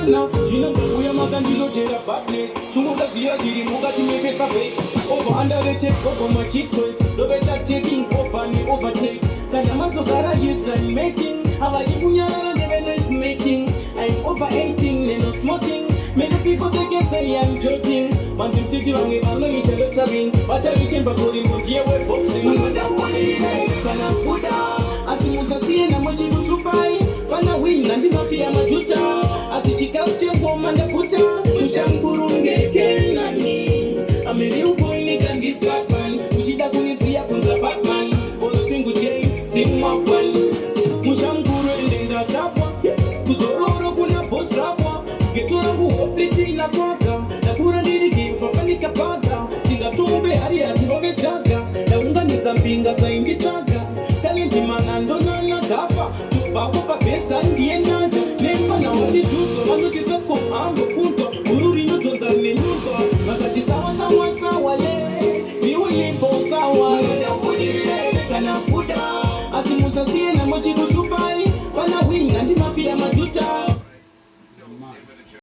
Sana, Jinambuya Magandino Jera Badness, Sumukasia, Jirimuka to make paper pay. Over underrated, over my cheap toys, no better taking over and overtake. Kanamazo Gara is making, Havaibunya never is making. I'm over 18 and no smoking. Many people they can say I'm joking. One team city on me, I know it's a lettering. But I reach for going to deal with boxing. We don't want it, can I put out? As you must see, and I'm watching you supply. When I win, and you fear my juta. As it chick out your woman, the putter, Ushankurunge Kenani. I'm a new boy, Nick and this Batman. Uchida Kunisia from the Batman. Or the single J, sing my one. Mushankuru and the Tapa. Kuzororo kuna boss rapper. Getura kuopliti na kwaka. Na kura diriki fafanika paga. Singa tumbe hadi atiroge chaga. Na unga nitampinga kaingi chaga. Talenti manando na nakafa. Tupapo pa pesa ndiye nyaja. Nempa na wadi shuso. Mando kizako ambo punto. Ururi nyotonza nimenyuzo. Makati sawa sawa sawa ye. Ni ulimbo sawa. Mwenda kudirire kana kuda. Asimuza siye na mochi kushubai. Pana winga ndi mafia majuta.